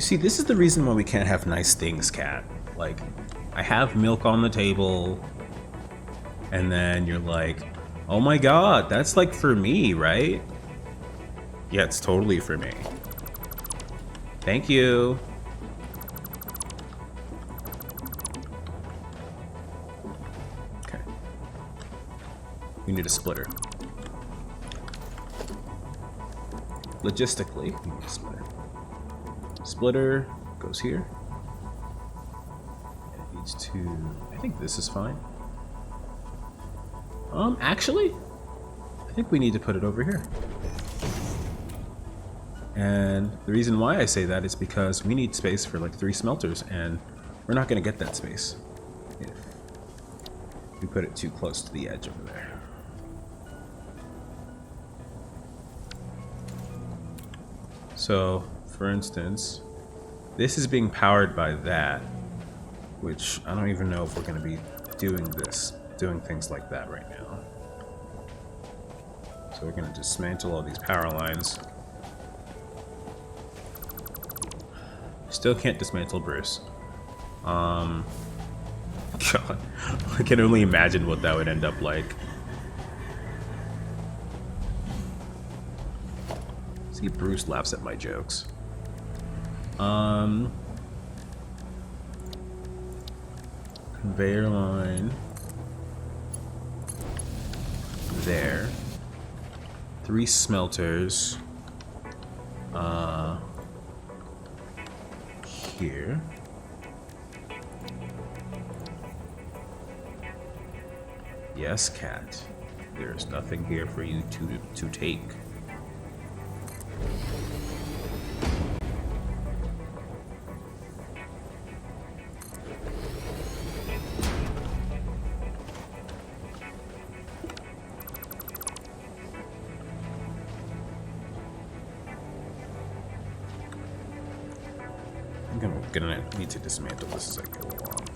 See, this is the reason why we can't have nice things, Cat. Like, I have milk on the table, and then you're like, oh my god, that's like for me, right? Yeah, it's totally for me. Thank you. Okay. We need a splitter. Logistically, we need a splitter. Splitter goes here. It needs to... I think this is fine. Actually, I think we need to put it over here. And the reason why I say that is because we need space for like 3 smelters, and we're not going to get that space if we put it too close to the edge over there. So, for instance, this is being powered by that, which I don't even know if we're going to be doing things like that right now. So we're going to dismantle all these power lines. Still can't dismantle Bruce. God, I can only imagine what that would end up like. See, Bruce laughs at my jokes. Conveyor line. There. 3 smelters. Here. Yes, Cat. There's nothing here for you to take. I'm gonna need to dismantle this as I go along.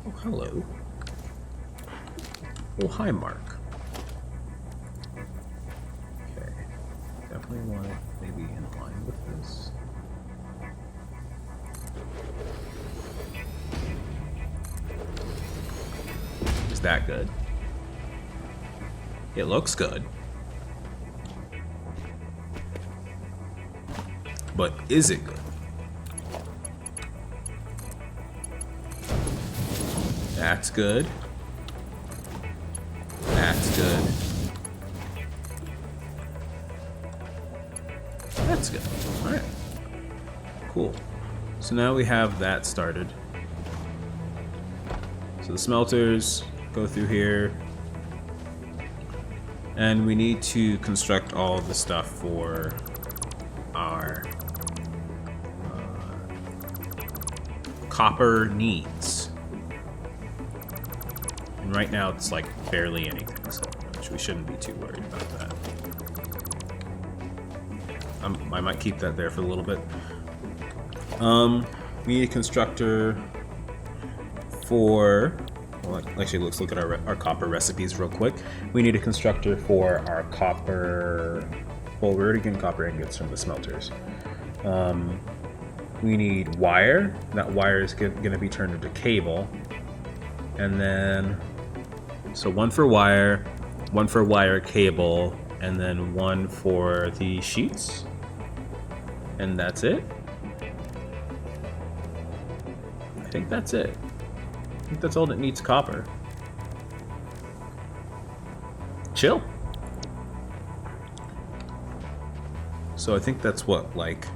Oh, hello. Oh, hi, Mark. Okay. Definitely want it maybe in line with this. Is that good? It looks good. But is it good? That's good. That's good. That's good. Alright. Cool. So now we have that started. So the smelters go through here. And we need to construct all of the stuff for our copper needs. And right now it's like barely anything, so we shouldn't be too worried about that. I might keep that there for a little bit. We need a constructor for... Well, actually, let's look at our copper recipes real quick. We need a constructor for our copper... Well, we're already getting copper ingots from the smelters. We need wire. That wire is going to be turned into cable. And then... So one for wire cable, and then one for the sheets. And that's it. I think that's it. I think that's all that needs copper. Chill. So I think that's what, like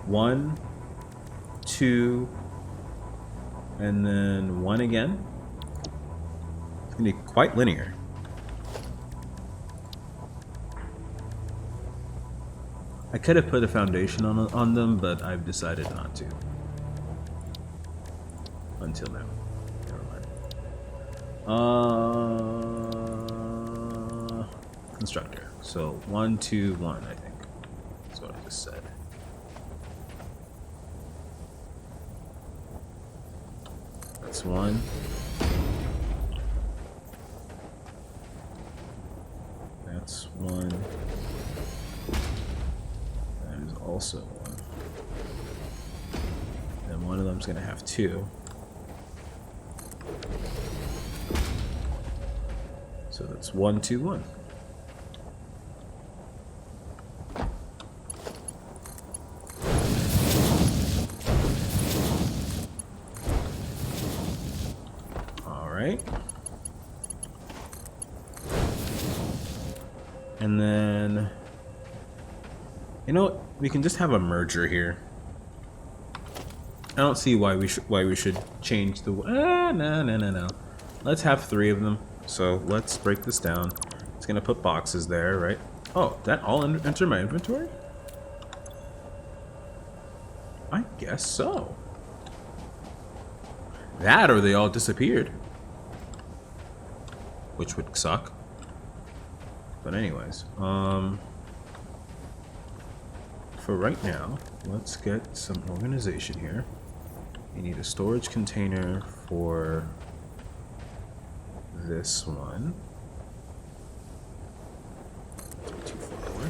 1, 2, and then 1 again. It's gonna be quite linear. I could have put a foundation on them, but I've decided not to. Until now. Never mind. Constructor. So 1, 2, 1, I think. That's what I just said. That's 1. that's one. That is also one. And one of them's gonna have two. So that's 1, 2, 1. All right. And then, you know what? We can just have a merger here. I don't see why we should change the. No. Let's have 3 of them. So let's break this down. It's gonna put boxes there, right? Oh, that all enter my inventory? I guess so. That or they all disappeared. Which would suck. But anyways, for right now, let's get some organization here. You need a storage container for this one. Too far away.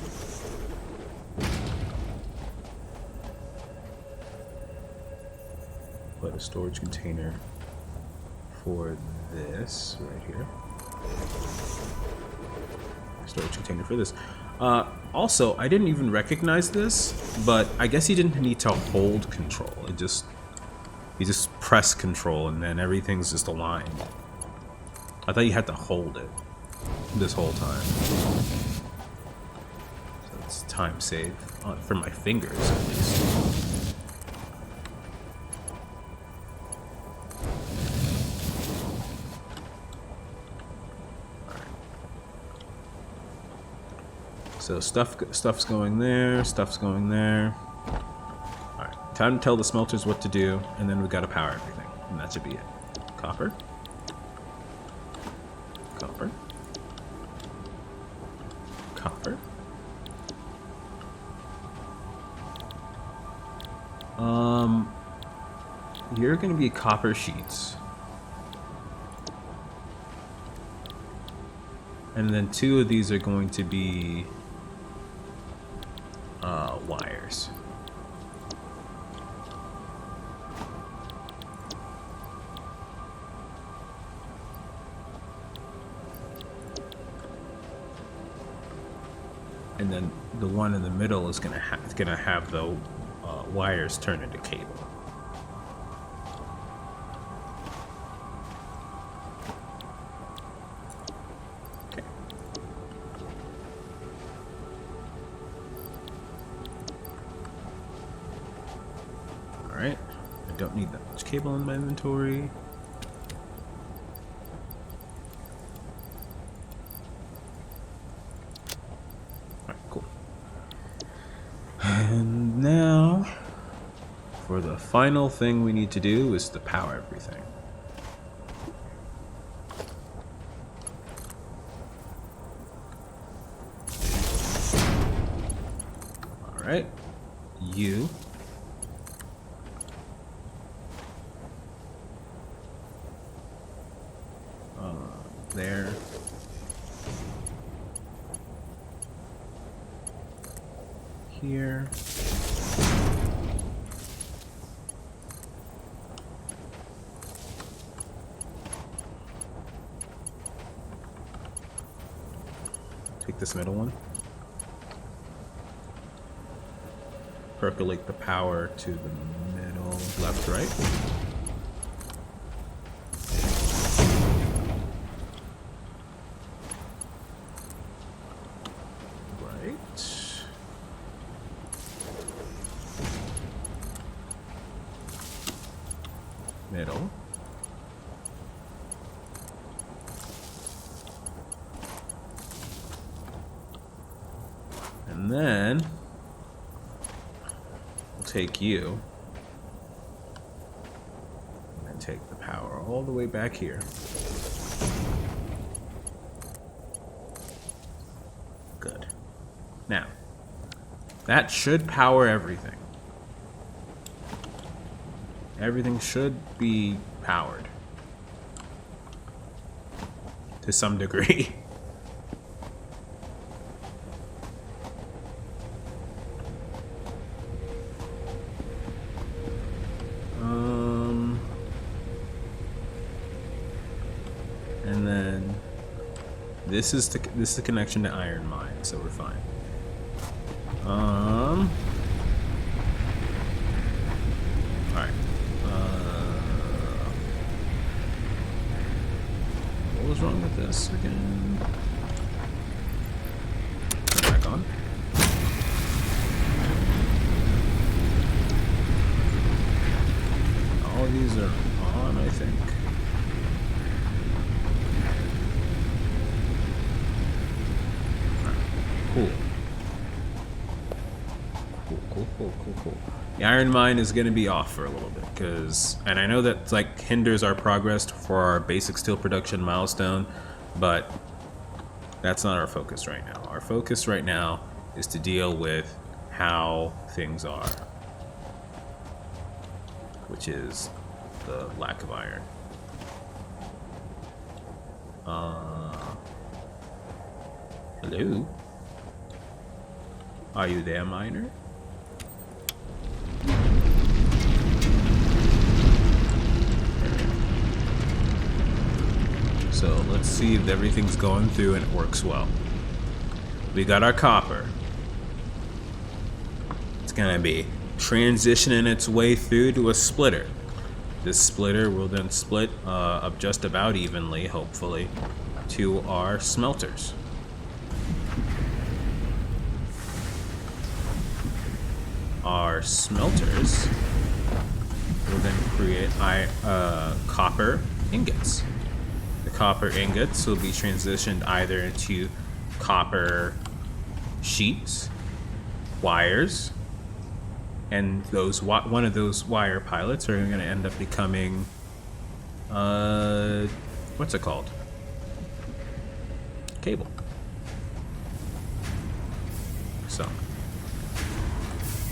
Put a storage container for this right here. Storage container for this. Also, I didn't even recognize this, but I guess he didn't need to hold control. You just press control and then everything's just aligned. I thought you had to hold it this whole time. So it's time save for my fingers at least. So stuff's going there, stuff's going there. Alright, time to tell the smelters what to do, and then we gotta power everything. And that should be it. Copper. Copper. Copper. You're gonna be copper sheets. And then 2 of these are going to be wires. And then the one in the middle is gonna have the wires turn into cable. Okay. All right. I don't need that much cable in my inventory. And now, for the final thing we need to do is to power everything. All right, you. There. Here. Take this middle one. Percolate the power to the middle, left, right. Middle. And then we'll take you and take the power all the way back here. Good. Now, that should power everything. Everything should be powered to some degree. this is the connection to iron mine, so we're fine. All right. What was wrong with this again? Turn it back on. All of these are on, I think. Cool. Cool. The iron mine is going to be off for a little bit and I know that like hinders our progress for our basic steel production milestone, but that's not our focus right now. Our focus right now is to deal with how things are, which is the lack of iron. Hello? Are you there, miner? So let's see if everything's going through and it works well. We got our copper. It's gonna be transitioning its way through to a splitter. This splitter will then split up just about evenly, hopefully, to our smelters. Our smelters will then create copper ingots. The copper ingots will be transitioned either into copper sheets, wires, and those one of those wire pilots are going to end up becoming what's it called? Cable. So,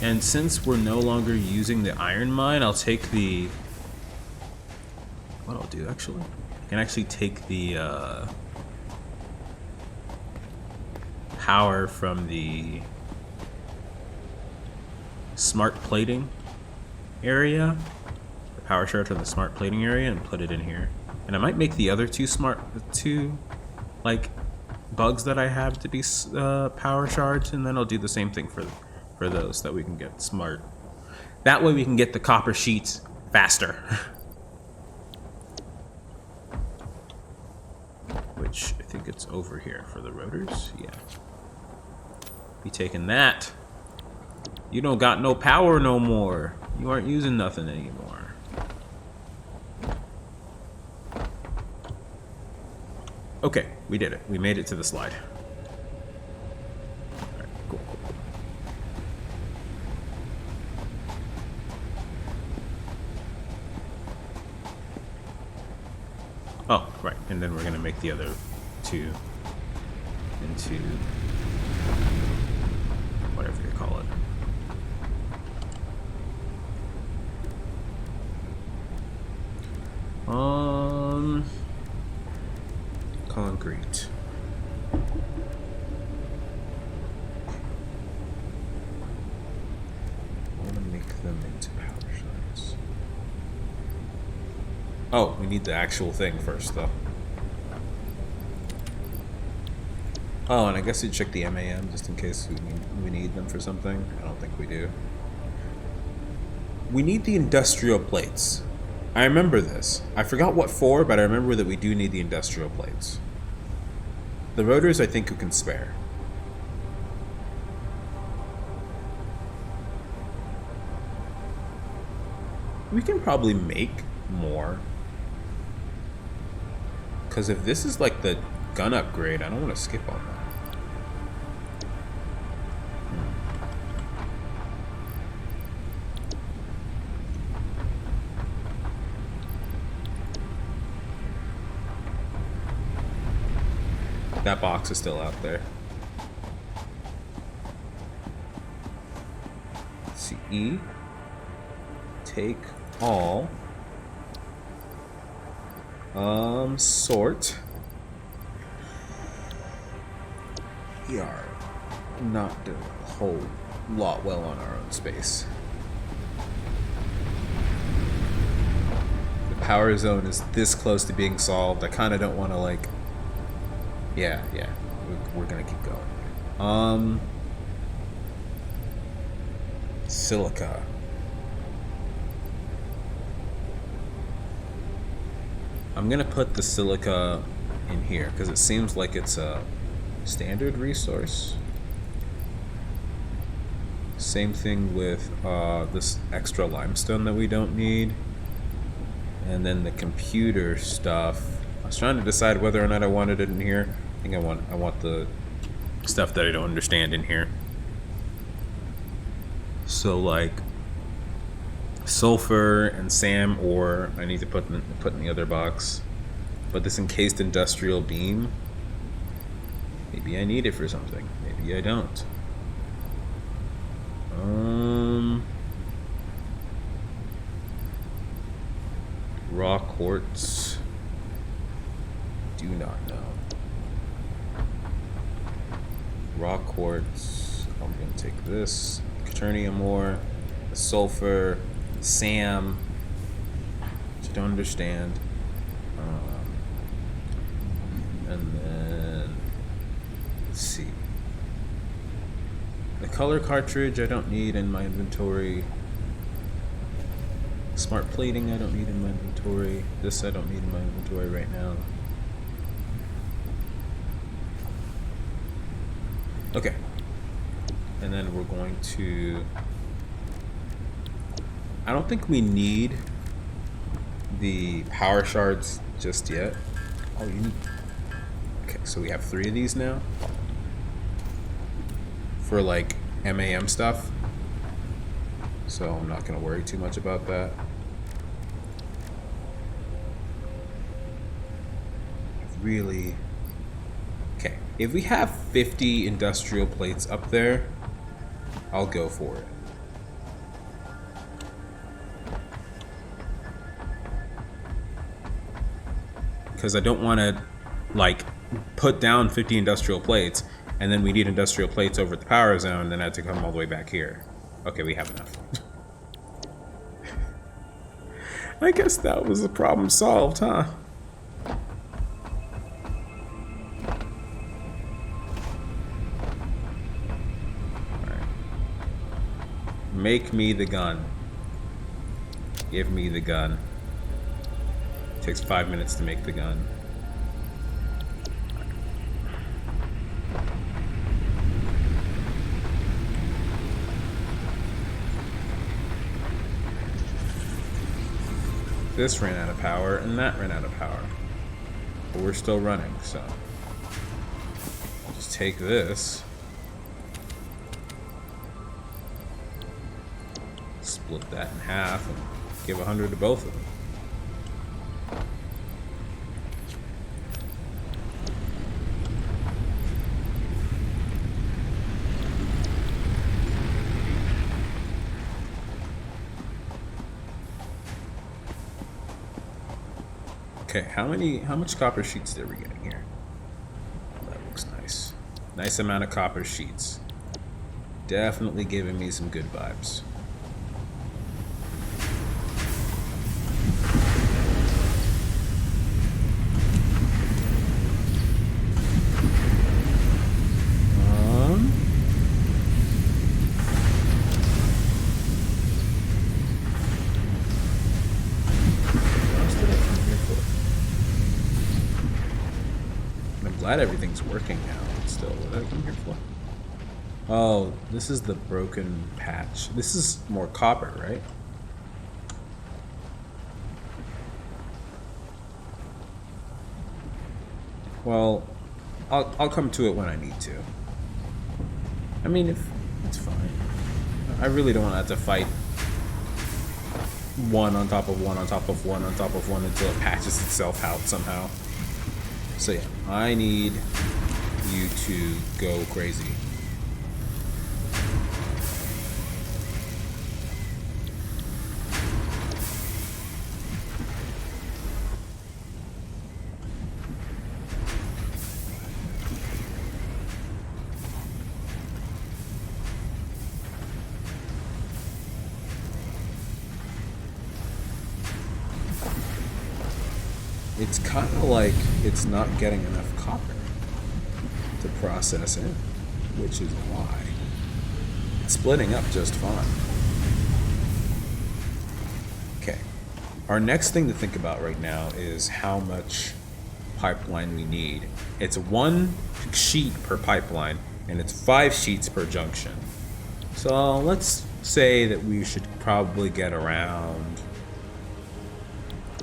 and since we're no longer using the iron mine, I'll take what I'll do actually, I can actually take the power from the smart plating area, the power shard from the smart plating area, and put it in here. And I might make the other two like bugs that I have to be power shards, and then I'll do the same thing for those, that we can get smart. That way we can get the copper sheets faster. Which I think it's over here for the rotors. Yeah. Be taking that. You don't got no power no more. You aren't using nothing anymore. Okay, we did it. We made it to the slide. Alright, cool. Oh, right. And then we're going to make the other two into whatever you call it. Concrete. I want to make them into power shards. Oh, we need the actual thing first, though. Oh, and I guess you'd check the MAM just in case we need them for something. I don't think we do. We need the industrial plates. I remember this. I forgot what for, but I remember that we do need the industrial plates. The rotors, I think, we can spare. We can probably make more. Because if this is like the gun upgrade, I don't want to skip on that. That box is still out there. Let's see, E. Take all. Sort. We are not doing a whole lot well on our own space. The power zone is this close to being solved. I kind of don't want to, like, Yeah, yeah. We're gonna keep going. Silica. I'm gonna put the silica in here because it seems like it's a standard resource. Same thing with this extra limestone that we don't need. And then the computer stuff. I was trying to decide whether or not I wanted it in here. I think I want the stuff that I don't understand in here. So like sulfur and SAM ore, I need to put in the other box. But this encased industrial beam, maybe I need it for something. Maybe I don't. Raw quartz. Do not know. Raw quartz. I'm gonna take this. Quaternium ore, sulfur, SAM, which I don't understand. And then let's see. The color cartridge I don't need in my inventory. Smart plating I don't need in my inventory. This I don't need in my inventory right now. Okay. And then we're going to... I don't think we need the power shards just yet. Oh, you need... Okay, so we have 3 of these now. For like MAM stuff. So I'm not going to worry too much about that. Really... Okay, if we have 50 industrial plates up there, I'll go for it. Because I don't want to, like, put down 50 industrial plates, and then we need industrial plates over at the power zone, and then I have to come all the way back here. Okay, we have enough. I guess that was the problem solved, huh? Make me the gun. Give me the gun. It takes 5 minutes to make the gun. This ran out of power, and that ran out of power. But we're still running, so... I'll just take this. Split that in half and give 100 to both of them. Okay, how much copper sheets are we getting here? That looks nice. Nice amount of copper sheets. Definitely giving me some good vibes. Glad everything's working now. Still, what did I come here for? Oh, this is the broken patch. This is more copper, right? Well, I'll come to it when I need to. I mean, if it's fine. I really don't want to have to fight one on top of one on top of one on top of one until it patches itself out somehow. So yeah, I need you to go crazy. It's kind of like it's not getting enough copper. process in, which is why it's splitting up just fine. Okay. Our next thing to think about right now is how much pipeline we need. It's 1 sheet per pipeline, and it's 5 sheets per junction. So let's say that we should probably get around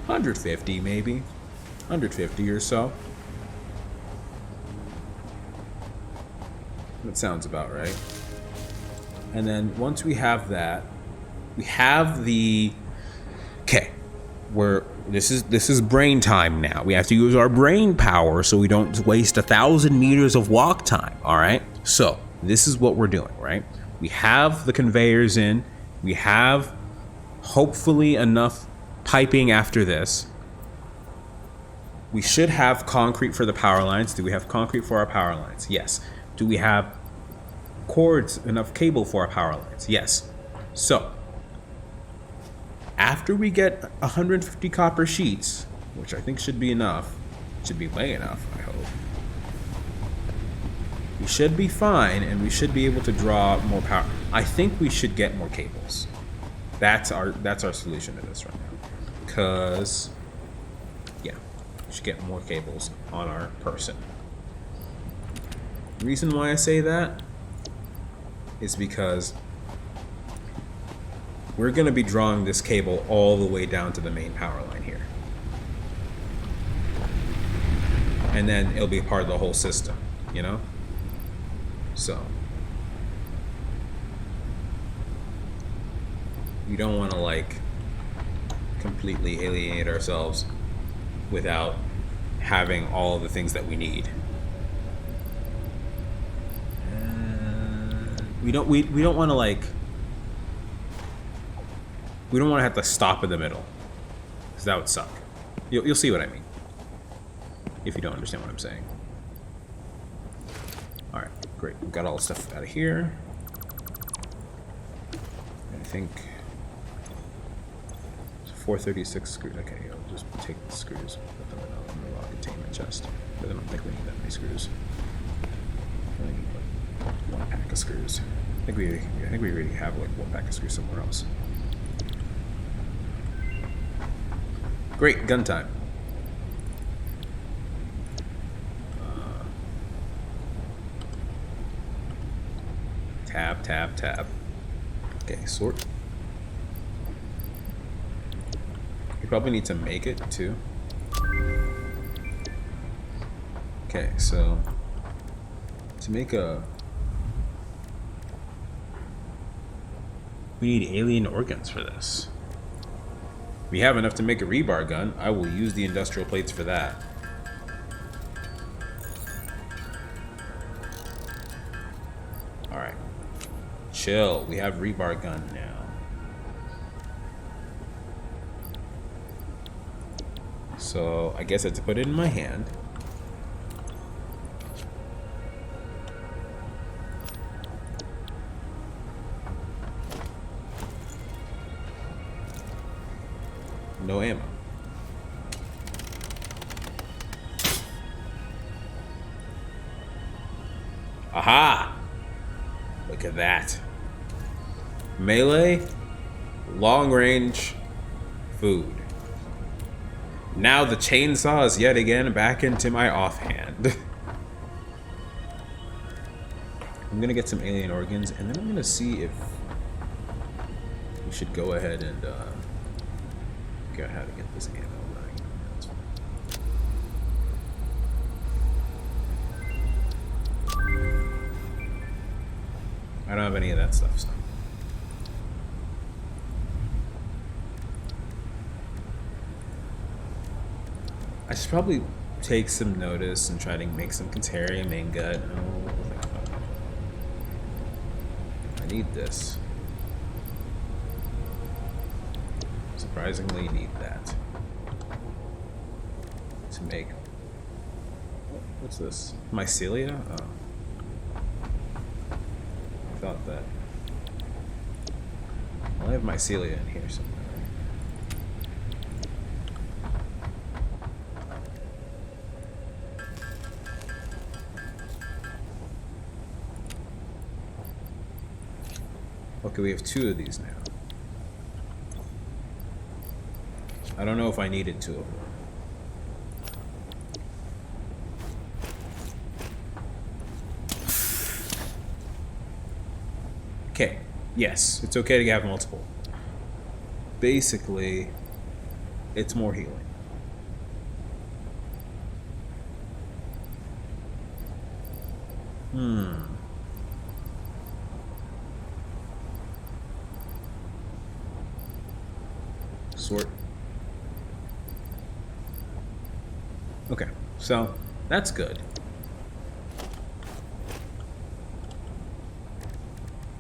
150, maybe 150 or so. That sounds about right. And then once we have that, we have the okay. This is brain time now. We have to use our brain power so we don't waste 1,000 meters of walk time. All right. So this is what we're doing, right? We have the conveyors in. We have hopefully enough piping after this. We should have concrete for the power lines. Do we have concrete for our power lines? Yes. Do we have cords, enough cable for our power lines? Yes. So after we get 150 copper sheets, which I think should be enough, should be way enough, I hope, we should be fine, and we should be able to draw more power. I think we should get more cables. That's our solution to this right now. Because, yeah, we should get more cables on our person. The reason why I say that is because we're going to be drawing this cable all the way down to the main power line here. And then it'll be part of the whole system, you know? So we don't want to like completely alienate ourselves without having all the things that we need. We don't want to like, we don't want to have to stop in the middle, because that would suck. You'll see what I mean if you don't understand what I'm saying. All right, great. We've got all the stuff out of here. I think 436 screws. Okay, I'll just take the screws, put them in the raw containment chest. But I don't think we need that many screws. I only need like 1 pack of screws. I think we already have like 1 pack of screws somewhere else. Great, gun time. Tab. Okay, sort. You probably need to make it too. Okay, so to make we need alien organs for this. We have enough to make a rebar gun. I will use the industrial plates for that. Alright. Chill. We have rebar gun now. So I guess I have to put it in my hand. No ammo. Aha! Look at that. Melee, long range, food. Now the chainsaw is yet again back into my offhand. I'm gonna get some alien organs, and then I'm gonna see if we should go ahead and figure out how to get this ammo running. That's fine. I don't have any of that stuff, so. I should probably take some notice and try to make some Cantaria main gut. I need this. Surprisingly need that to make. What's this? Mycelia? Oh. I thought that. Well, I have mycelia in here somewhere. Okay, we have 2 of these now. I don't know if I needed 2 of them. Okay, yes, it's okay to have multiple. Basically, it's more healing. Sort. Okay, so that's good.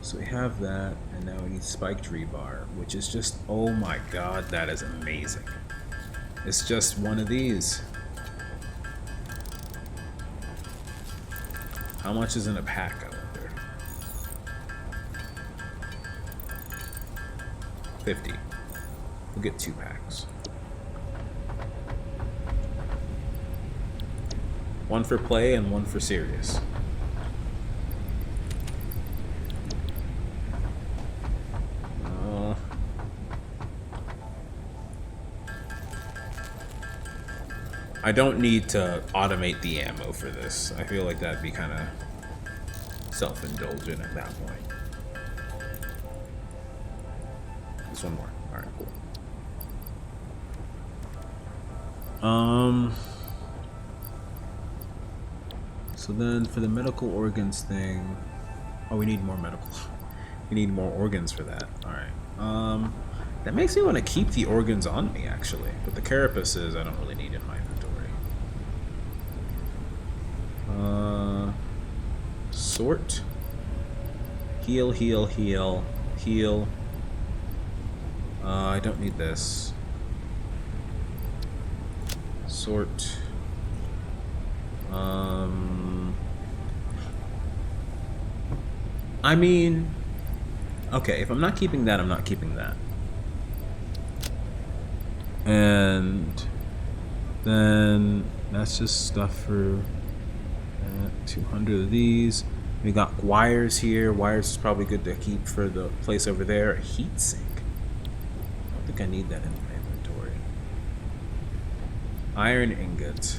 So we have that, and now we need spiked rebar, which is just, oh my god, that is amazing. It's just one of these. How much is in a pack, I wonder? 50. We'll get 2 packs. 1 for play and 1 for serious. I don't need to automate the ammo for this. I feel like that'd be kind of self-indulgent at that point. There's 1 more. Alright, cool. So then for the medical organs thing... Oh, we need more medical... We need more organs for that. Alright. That makes me want to keep the organs on me, actually. But the carapaces I don't really need in my inventory. Sort. Heal, heal, heal, heal. I don't need this. Sort. I mean, okay, if I'm not keeping that, I'm not keeping that. And then that's just stuff for 200 of these. We got wires here. Wires is probably good to keep for the place over there. A heat sink. I don't think I need that in my inventory. Iron ingots.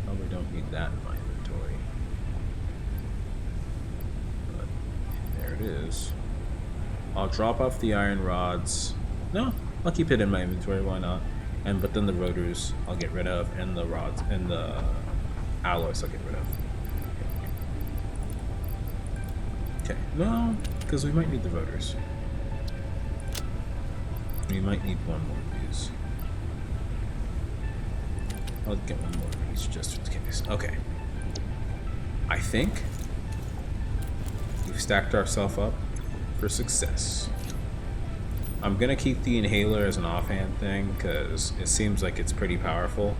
Probably don't need that in my inventory. But there it is. I'll drop off the iron rods. No, I'll keep it in my inventory. Why not? But then the rotors I'll get rid of, and the rods and the alloys I'll get rid of. Okay, no, because we might need the rotors. We might need 1 more of these. I'll get 1 more of these just in case. Okay. I think we've stacked ourselves up for success. I'm gonna keep the inhaler as an offhand thing because it seems like it's pretty powerful.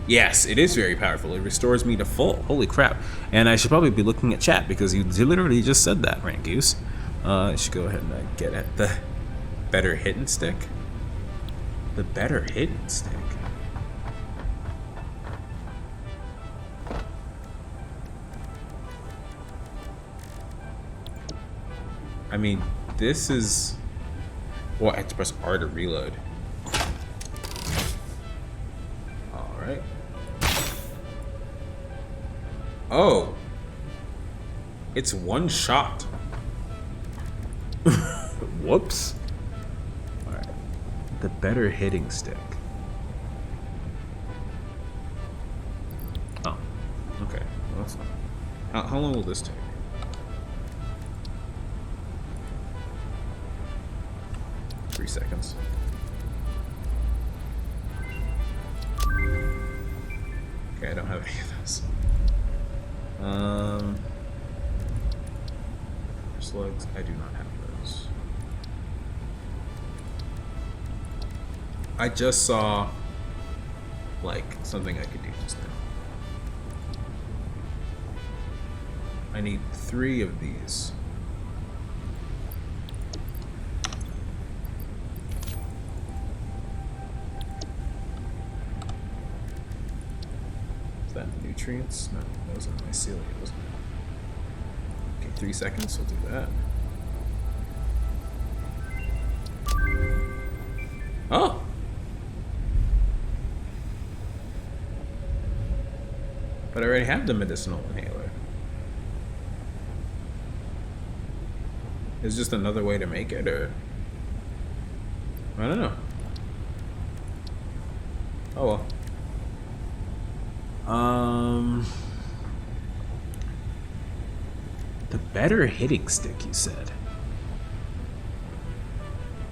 Yes, it is very powerful. It restores me to full. Holy crap. And I should probably be looking at chat because you literally just said that, Rangoose. I should go ahead and get at the better hidden stick. The better hidden stick. I mean, this is... Well, I have to press R to reload. Alright. Oh! It's 1 shot. Whoops. Alright. The better hitting stick. Oh. Okay. Well, that's not... How long will this take? Seconds. Okay, I don't have any of those. Slugs, I do not have those. I just saw like something I could do just now. I need 3 of these. Nutrients? No, that was in mycelia, wasn't it? Okay, 3 seconds, we'll do that. Oh! But I already have the medicinal inhaler. Is just another way to make it, or... I don't know. Oh well. The better hitting stick, you said.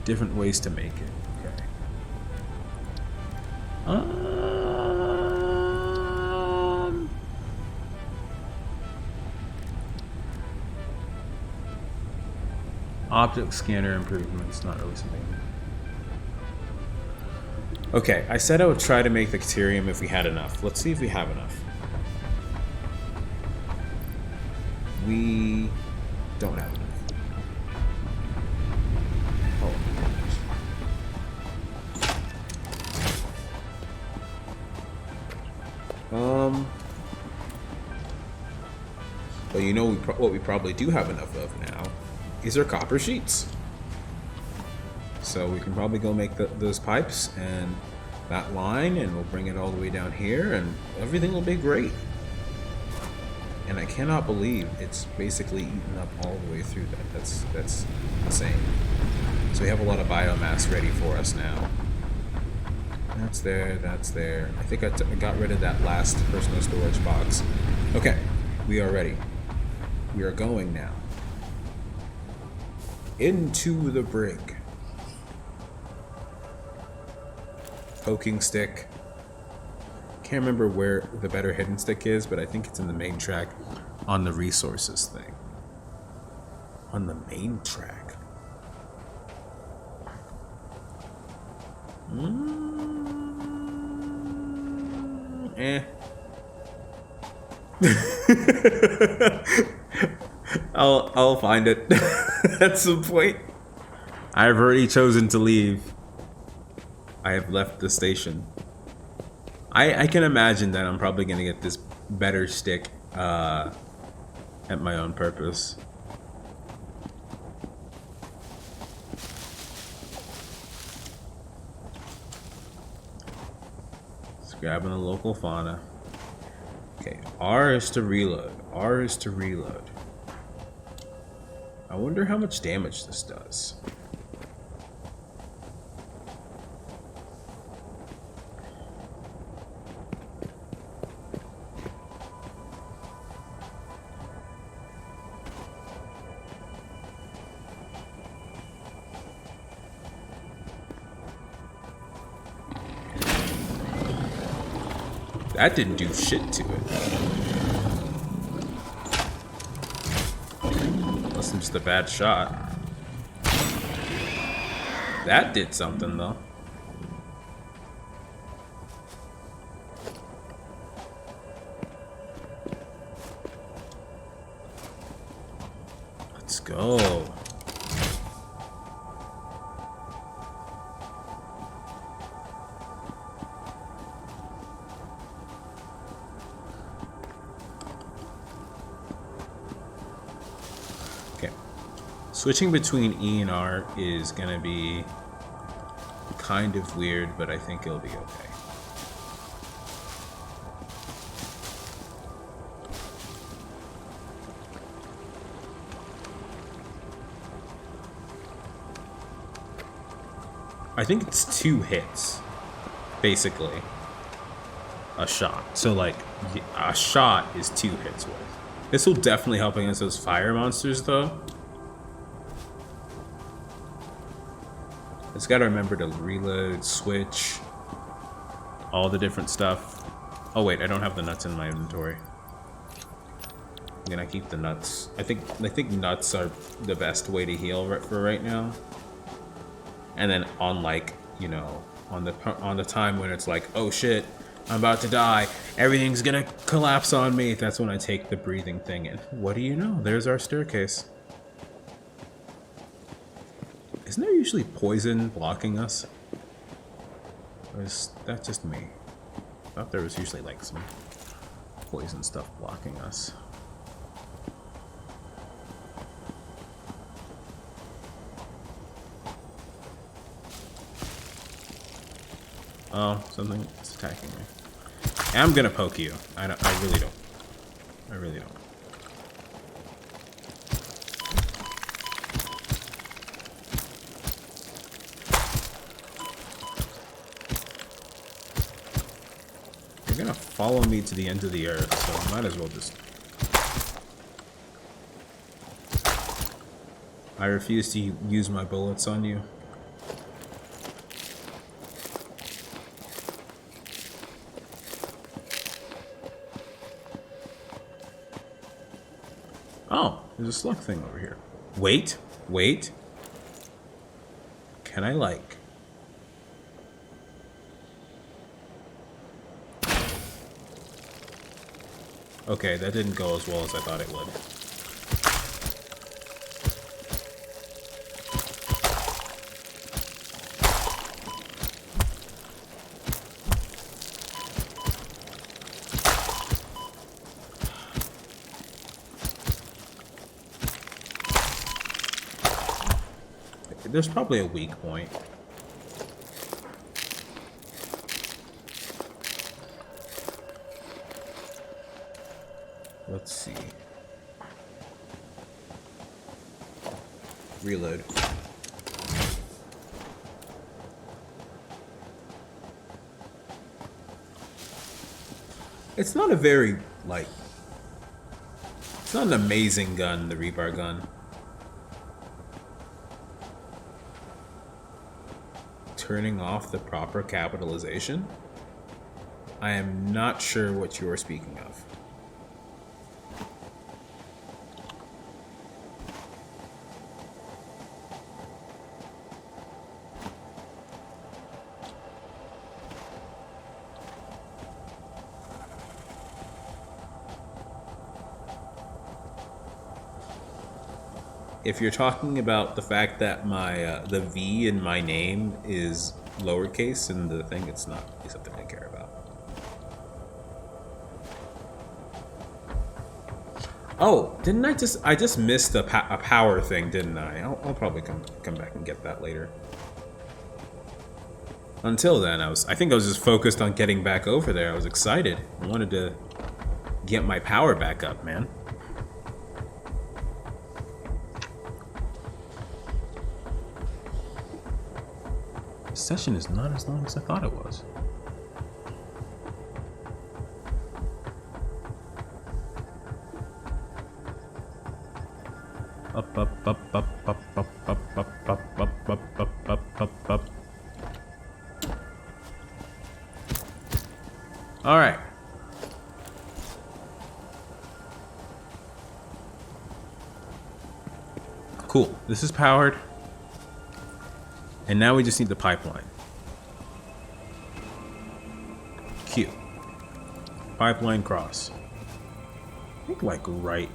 Different ways to make it. Okay. Optic scanner improvements, not really something. Okay, I said I would try to make the Caterium if we had enough. Let's see if we have enough. We don't have enough. Well, you know what we probably do have enough of now is our copper sheets. So we can probably go make those pipes and that line, and we'll bring it all the way down here, and everything will be great. And I cannot believe it's basically eaten up all the way through that. That's insane. So we have a lot of biomass ready for us now. That's there, that's there. I think I got rid of that last personal storage box. Okay, we are ready. We are going now. Into the brig. Poking stick. Can't remember where the better hidden stick is, but I think it's in the main track on the resources thing. On the main track. I'll find it at some point. I've already chosen to leave. I have left the station. I can imagine that I'm probably gonna get this better stick at my own purpose. Just grabbing the local fauna. Okay, R is to reload. R is to reload. I wonder how much damage this does. That didn't do shit to it. Unless I'm just a bad shot. That did something, though. Let's go. Switching between E and R is gonna be kind of weird, but I think it'll be okay. I think it's 2 hits, basically, a shot. So like, a shot is 2 hits worth. This will definitely help against those fire monsters, though. Just gotta remember to reload, switch, all the different stuff. Oh wait, I don't have the nuts in my inventory. I'm gonna keep the nuts. I think nuts are the best way to heal for right now. And then on like, you know, on the time when it's like, oh shit, I'm about to die, everything's gonna collapse on me. That's when I take the breathing thing in. What do you know? There's our staircase. Isn't there usually poison blocking us? Or is that just me? I thought there was usually like some poison stuff blocking us. Oh, something is attacking me. I'm gonna poke you. I really don't. I really don't. You're gonna follow me to the end of the earth, so I might as well just... I refuse to use my bullets on you. Oh, there's a slug thing over here. Wait, wait. Can I, like... Okay, that didn't go as well as I thought it would. There's probably a weak point. Let's see. Reload. It's not a very, like... It's not an amazing gun, the rebar gun. Turning off the proper capitalization? I am not sure what you are speaking of. If you're talking about the fact that my the V in my name is lowercase in the thing, it's not really something I care about. Oh, didn't I just missed a power thing, didn't I? I'll probably come back and get that later. Until then, I think I was just focused on getting back over there. I was excited. I wanted to get my power back up, man. This session is not as long as I thought it was. Up, up, up, up, up, up, up, up, up, up, up, up, up, up, up. All right. Cool. This is powered. And now we just need the pipeline. Q. Pipeline cross. I think like right.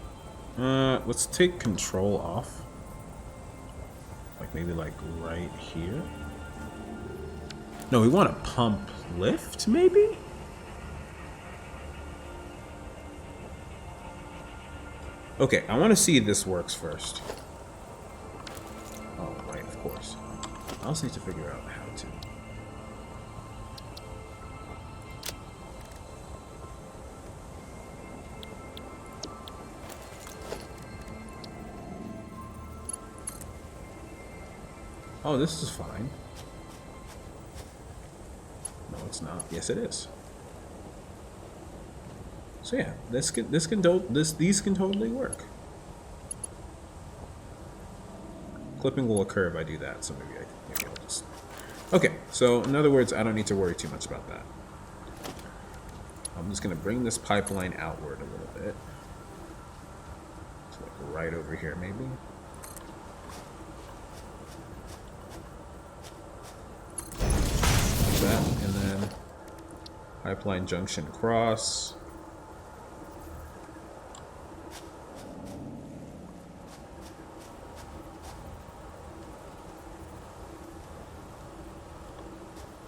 Let's take control off. Like maybe like right here. No, we want to pump lift maybe? Okay, I want to see if this works first. Oh, right, of course. I also need to figure out how to. Oh, this is fine. No, it's not. Yes, it is. So yeah, these can totally work. Clipping will occur if I do that, so maybe I'll just... Okay, so in other words, I don't need to worry too much about that. I'm just gonna bring this pipeline outward a little bit. So like right over here, maybe. Like that, and then pipeline junction cross.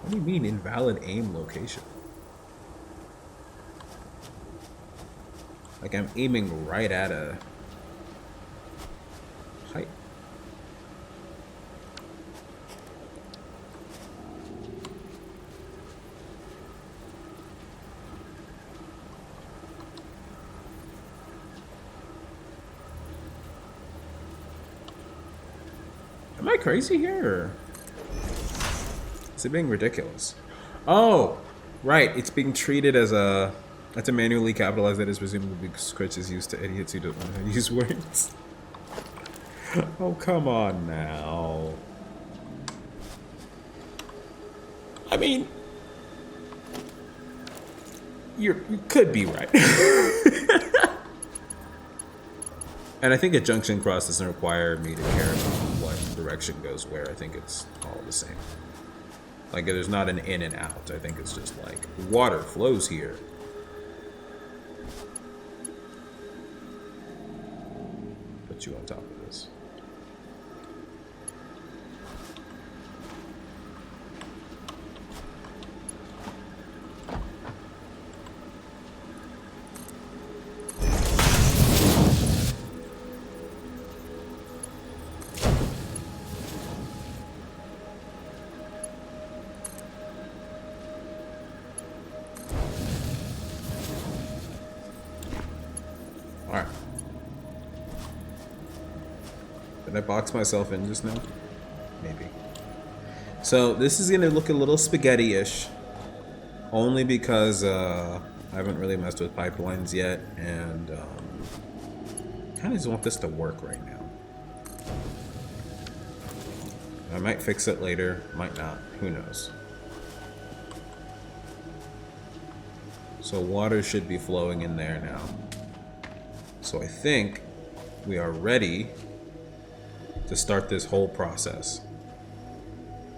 What do you mean invalid aim location? Like I'm aiming right at a height. Am I crazy here, or is it being ridiculous? Oh, right. It's being treated as a... That's a manually capitalized that is presumably because Critch is used to idiots who don't know how to use words. Oh, come on now. I mean, you could be right. And I think a junction cross doesn't require me to care about what direction goes where. I think it's all the same. Like, there's not an in and out. I think it's just like, water flows here. Put you on top of this. Alright. Did I box myself in just now? Maybe. So this is gonna look a little spaghetti-ish. Only because I haven't really messed with pipelines yet, and kind of just want this to work right now. I might fix it later, might not, who knows. So water should be flowing in there now. So I think we are ready to start this whole process.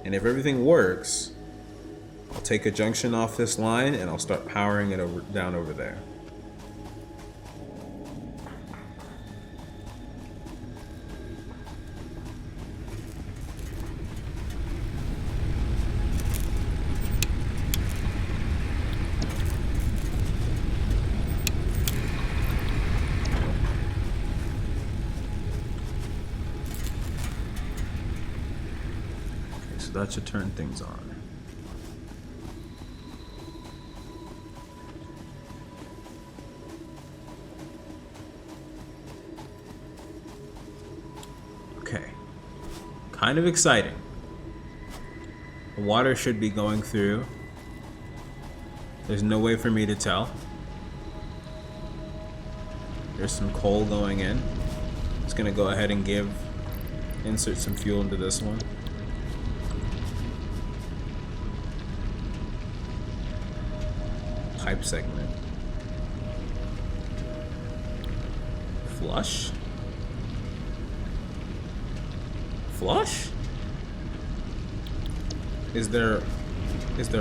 And if everything works, I'll take a junction off this line and I'll start powering it down over there. That should turn things on. Okay. Kind of exciting. The water should be going through. There's no way for me to tell. There's some coal going in. It's gonna go ahead and insert some fuel into this one. Pipe segment. Flush? Flush? Is there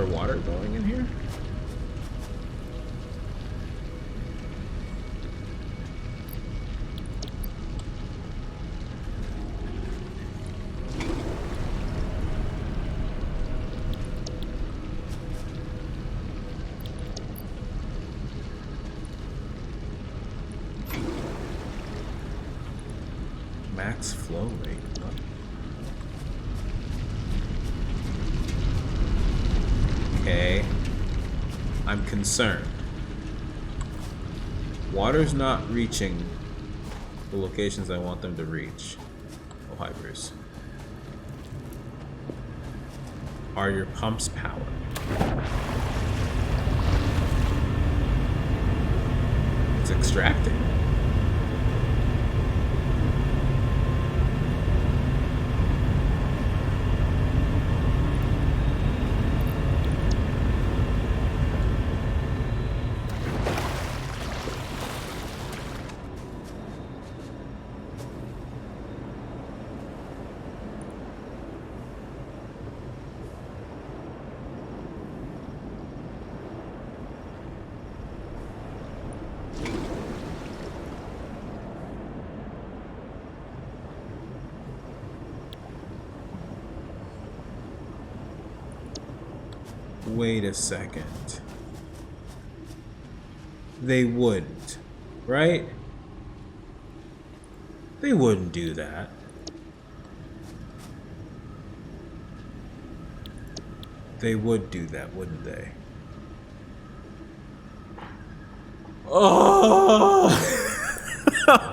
water going in here? Max flow rate. What? Okay. I'm concerned. Water's not reaching the locations I want them to reach. Oh, hi, Bruce. Are your pumps powered? It's extracting. Wait a second. They wouldn't, right? They wouldn't do that. They would do that, wouldn't they? Oh,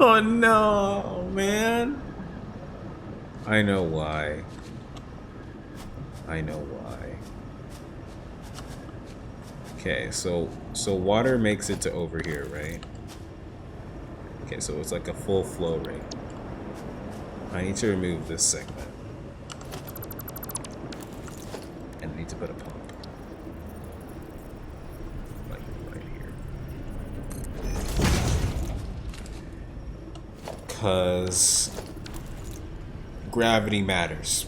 oh no, man. I know why. I know why. Okay, so water makes it to over here, right? Okay, so it's like a full flow rate. I need to remove this segment. And I need to put a pump. Like right here. Because gravity matters.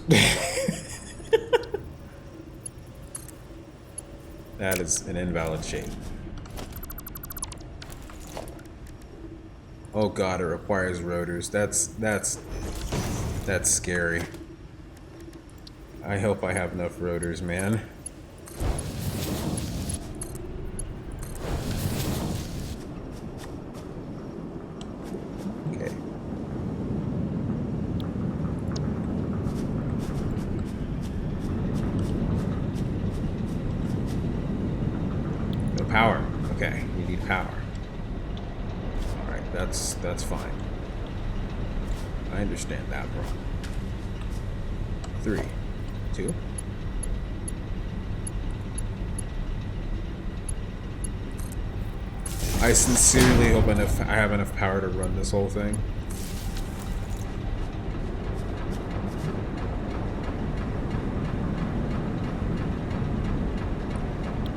That is an invalid shape. Oh god, it requires rotors. That's scary. I hope I have enough rotors, man. Okay. No power. Okay, you need power. Alright, that's fine. I understand that, bro. 3, 2. I sincerely hope I have enough power to run this whole thing.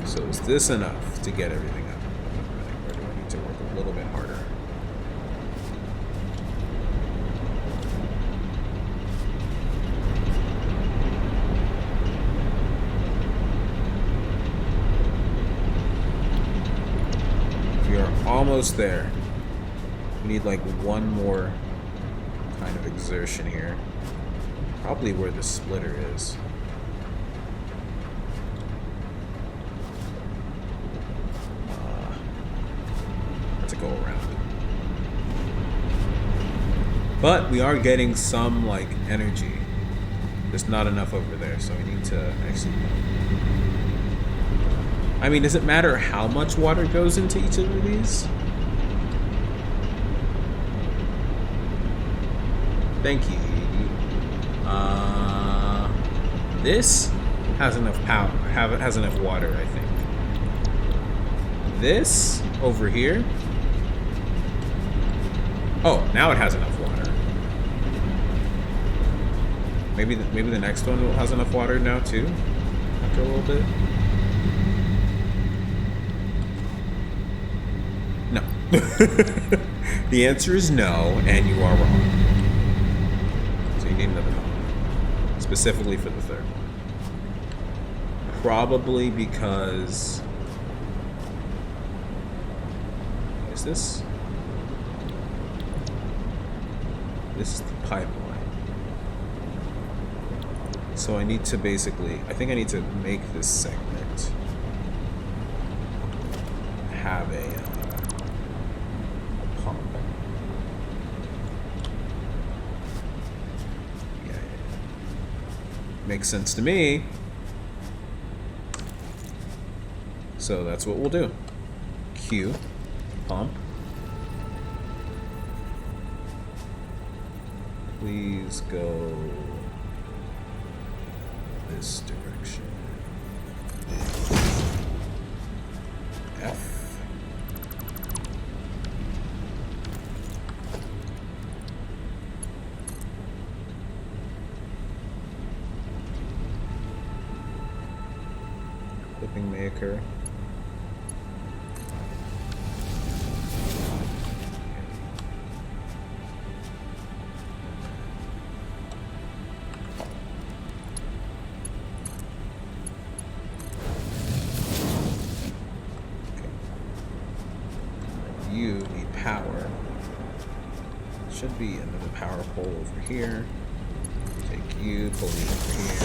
So is this enough to get everything up and running, or do I need to work a little bit harder? Almost there. We need like one more kind of exertion here. Probably where the splitter is. To go around. But we are getting some like energy. There's not enough over there, so we need to actually. I mean, does it matter how much water goes into each of these? Thank you. This has enough power. Has enough water, I think. This over here. Oh, now it has enough water. Maybe the next one has enough water now too. After a little bit. No. The answer is no, and you are wrong. So you need another pump. Specifically for the third one. Probably because... What is this? This is the pipeline. So I need to basically... I think I need to make this segment have a pump. Yeah. Makes sense to me. So that's what we'll do. Q, pump. Please go this direction. F. Clipping may occur. You need power. Should be another power pole over here. Take you, pull you over here.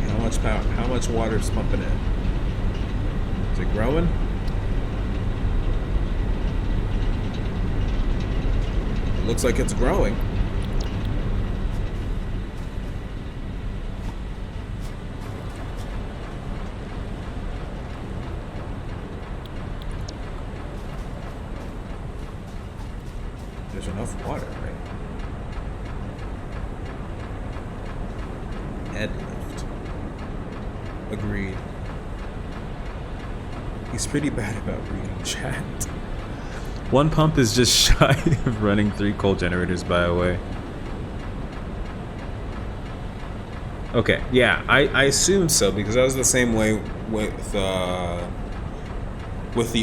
How much power? How much water is pumping in? Is it growing? Looks like it's growing. enough water, right? Deadlift. Agreed. He's pretty bad about reading chat. One pump is just shy of running 3 coal generators by the way. Okay, yeah, I assumed so because I was the same way with the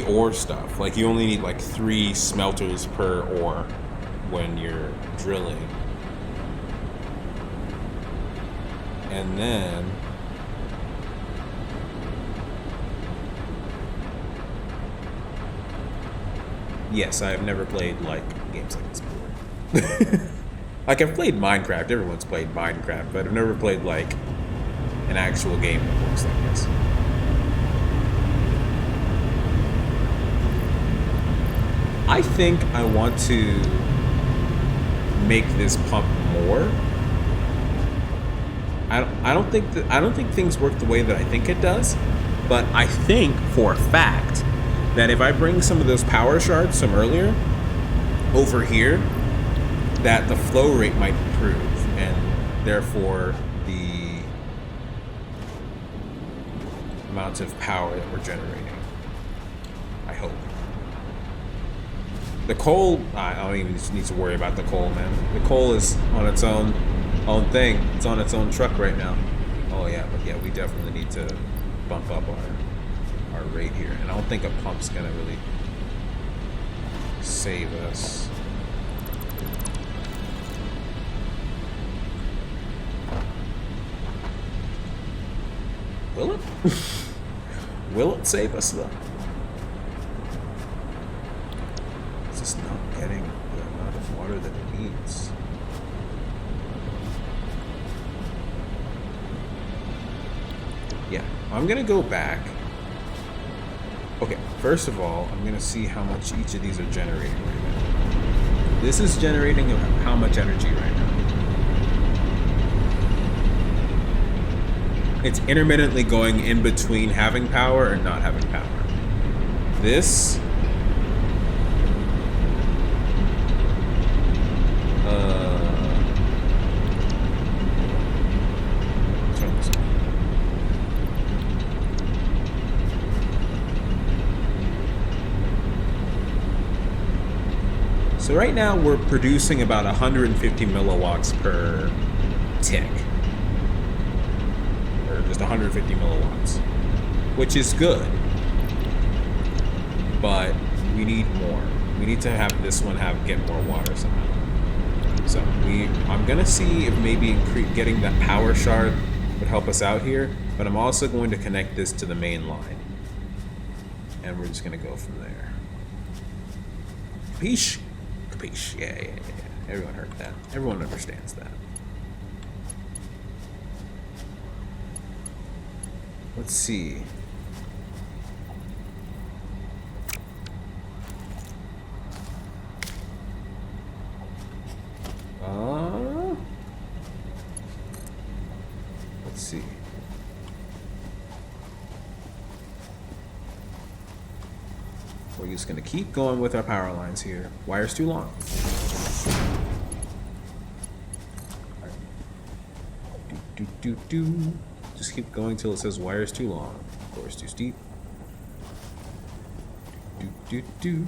ore stuff. Like you only need like 3 smelters per ore when you're drilling. And then yes, I have never played like games like this before. Like I've played Minecraft, everyone's played Minecraft, but I've never played like an actual game that works like this. I think I want to make this pump more. I don't think things work the way that I think it does, but I think for a fact that if I bring some of those power shards from earlier over here, that the flow rate might improve, and therefore the amount of power that we're generating. I hope. The coal, I don't even need to worry about the coal, man. The coal is on its own thing. It's on its own truck right now. Oh yeah, but yeah, we definitely need to bump up our rate here. And I don't think a pump's gonna really save us. Will it? Will it save us though? It's just not getting the amount of water that it needs. Yeah, I'm gonna go back. Okay, first of all, I'm gonna see how much each of these are generating right now. This is generating how much energy right now? It's intermittently going in between having power and not having power. This turn this on. So right now we're producing about 150 milliwatts per tick. Just 150 milliwatts, which is good, but we need more. We need to have this one get more water somehow. So I'm gonna see if maybe getting that power shard would help us out here, but I'm also going to connect this to the main line, and we're just gonna go from there. Capiche? Capiche? Yeah. Everyone heard that. Everyone understands that. Let's see. Let's see. We're just gonna keep going with our power lines here. Wire's too long. Do. Just keep going till it says wire's too long. Of course, too steep. Do.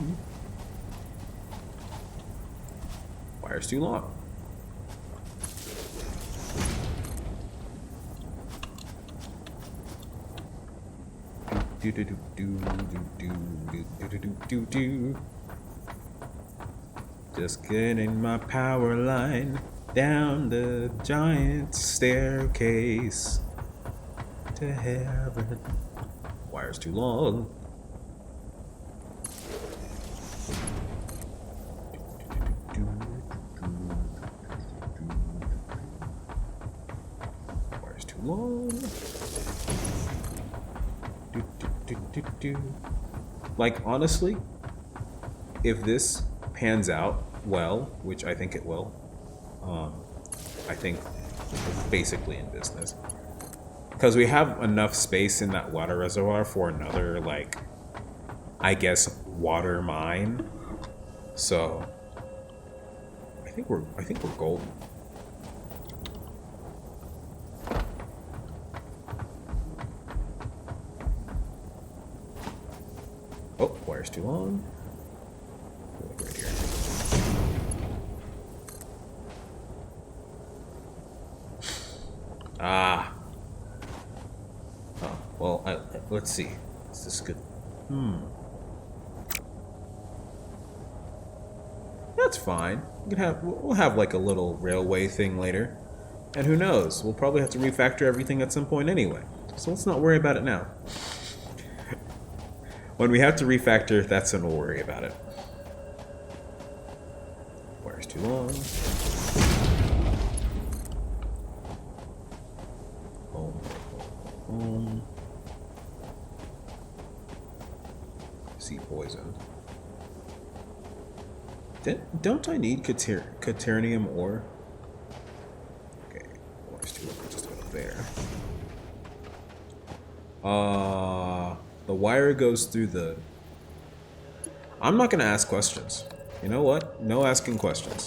Wire's too long. Do. Just getting my power line down the giant staircase to heaven. Wire's too long. Wire's too long. Like, honestly, if this pans out well, which I think it will, I think we're basically in business. Because we have enough space in that water reservoir for another, like, I guess, water mine. So, I think we're golden. Oh, wire's too long. Right here. Ah. Oh, well, let's see. Is this good? That's fine. We'll have like a little railway thing later. And who knows? We'll probably have to refactor everything at some point anyway. So let's not worry about it now. When we have to refactor, that's when we'll worry about it. Wire's too long. See poison. Don't I need Quaternium ore? Okay, wire's too long, just about there. The wire goes through the... I'm not gonna ask questions. You know what? No asking questions.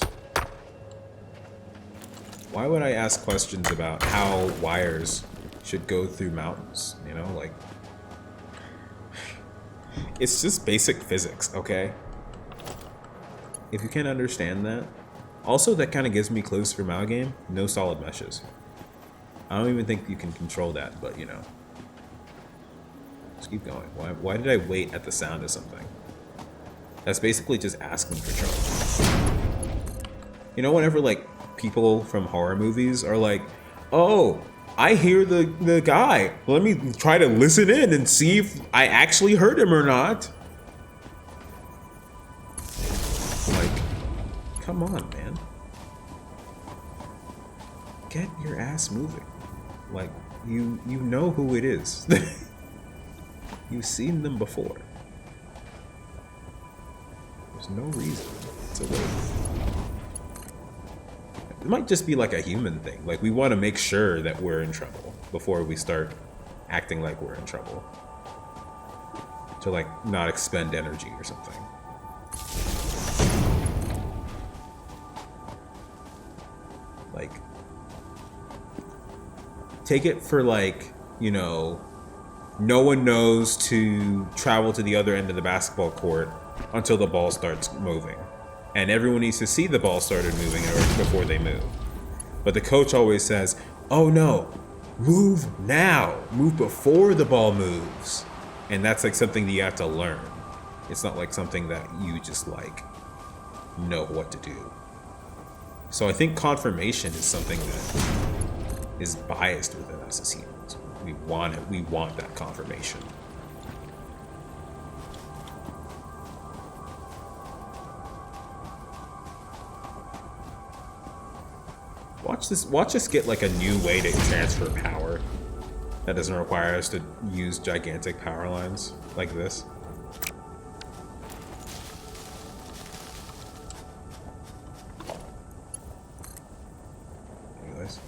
Why would I ask questions about how wires should go through mountains? You know, like... It's just basic physics, okay? If you can't understand that... Also, that kind of gives me clues for my game. No solid meshes. I don't even think you can control that, but you know. Let's keep going. Why did I wait at the sound of something? That's basically just asking for trouble. You know, whenever like people from horror movies are like, "Oh, I hear the guy. Let me try to listen in and see if I actually heard him or not." Like, come on, man. Get your ass moving. Like, you know who it is. You've seen them before. There's no reason to wait. It might just be like a human thing. Like, we want to make sure that we're in trouble before we start acting like we're in trouble. To, like, not expend energy or something. Like, take it for, like, you know... No one knows to travel to the other end of the basketball court until the ball starts moving. And everyone needs to see the ball started moving before they move. But the coach always says, "Oh no, move now. Move before the ball moves." And that's like something that you have to learn. It's not like something that you just like know what to do. So I think confirmation is something that is biased within us as humans. We want it. We want that confirmation. Watch this. Watch us get like a new way to transfer power that doesn't require us to use gigantic power lines like this. Anyways.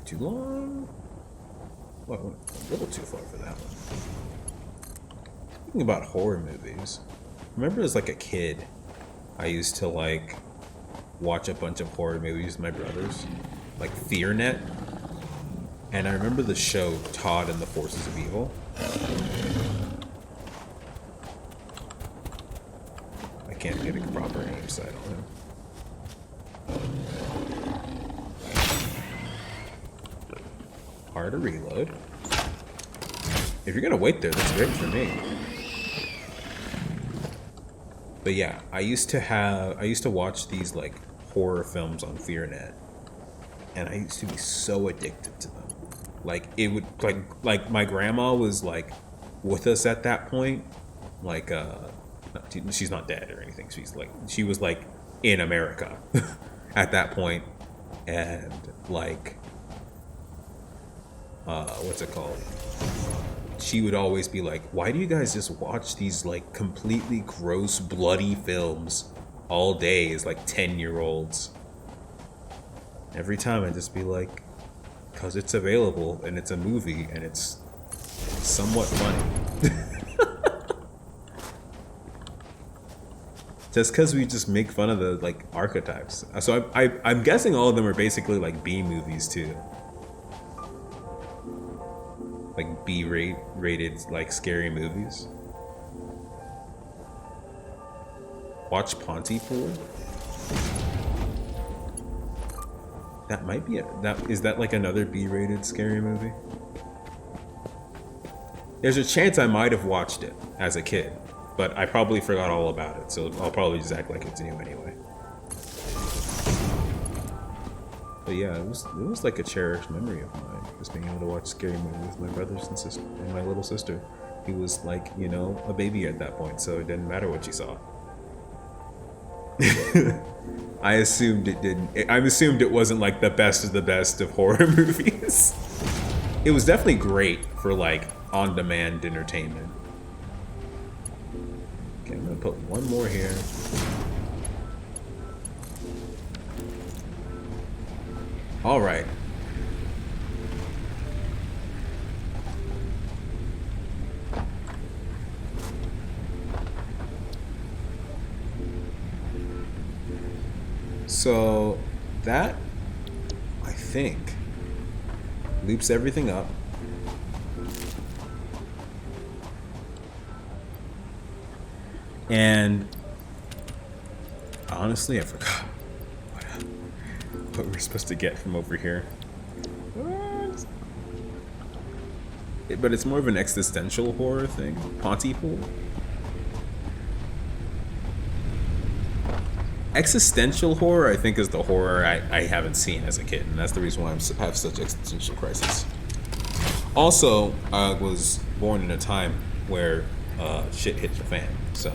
Too long. Well, a little too far for that one. Thinking about horror movies. Remember as like a kid, I used to like watch a bunch of horror movies with my brothers, like FearNet. And I remember the show Todd and the Forces of Evil. I can't get a proper aim sight on him. Hard to reload. If you're gonna wait there, that's great for me. But yeah, I used to watch these like horror films on FearNet, and I used to be so addicted to them. Like it would like my grandma was like with us at that point. Like she's not dead or anything. She was like in America at that point, and like. What's it called? She would always be like, "Why do you guys just watch these like completely gross, bloody films all day as like 10-year-olds?" Every time I'd just be like, Because it's available and it's a movie and it's somewhat funny. Just because we just make fun of the like archetypes. So I'm guessing all of them are basically like B movies too. Like rated like scary movies. Watch Pontypool? That might be is that like another B-rated scary movie? There's a chance I might have watched it as a kid, but I probably forgot all about it, so I'll probably just act like it's new anyway. But yeah, it was like a cherished memory of mine, just being able to watch scary movies with my brothers and sister and my little sister. He was like, you know, a baby at that point, so it didn't matter what she saw. I assumed it didn't. I assumed it wasn't like the best of the best of horror movies. It was definitely great for like on-demand entertainment. Okay, I'm gonna put one more here. All right. So that, I think, loops everything up. And honestly, I forgot what we're supposed to get from over here. But it's more of an existential horror thing. Pontypool. Existential horror, I think, is the horror I haven't seen as a kid, and that's the reason why I have such existential crisis. Also, I was born in a time where shit hit the fan, so.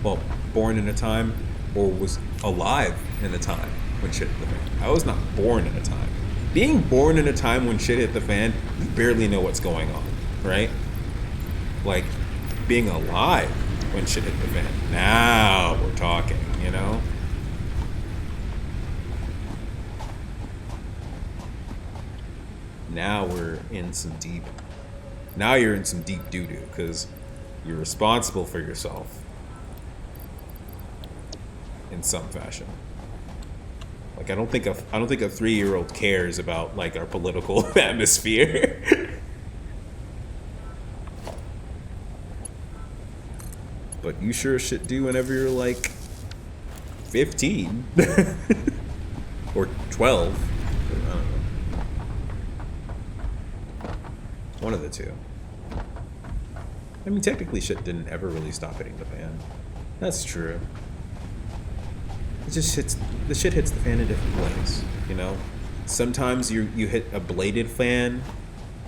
Well, born in a time, or was alive in a time when shit hit the fan. I was not born in a time. Being born in a time when shit hit the fan, you barely know what's going on, right? Like, being alive when shit hit the fan. Now we're talking, you know? Now we're in some deep... Now you're in some deep doo-doo, because you're responsible for yourself. In some fashion. Like, I don't think a 3-year-old cares about, like, our political atmosphere. But you sure should do whenever you're like 15 or 12. I don't know. One of the two. I mean, technically shit didn't ever really stop hitting the fan. That's true. It just hits, the shit hits the fan in different ways, you know? Sometimes you hit a bladed fan,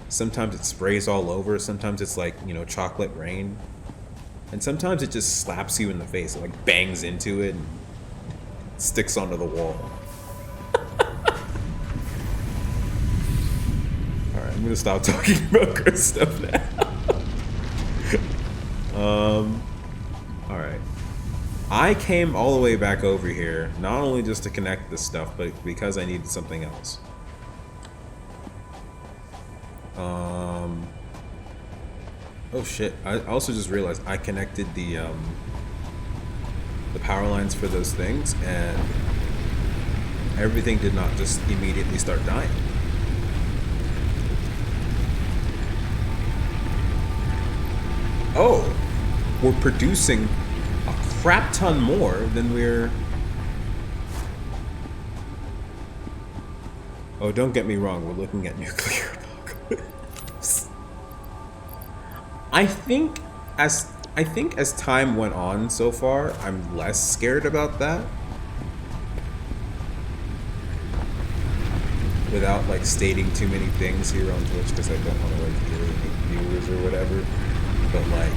sometimes it sprays all over, sometimes it's like, you know, chocolate rain. And sometimes it just slaps you in the face. It like bangs into it and sticks onto the wall. Alright, I'm gonna stop talking about gross stuff now. Alright. I came all the way back over here, not only just to connect this stuff, but because I needed something else. Oh shit, I also just realized I connected the power lines for those things, and everything did not just immediately start dying. Oh, we're producing a crap ton more than we're... Oh, don't get me wrong, we're looking at nuclear apocalypse. I think as time went on so far, I'm less scared about that. Without like stating too many things here on Twitch, because I don't want to like alienate viewers or whatever. But like,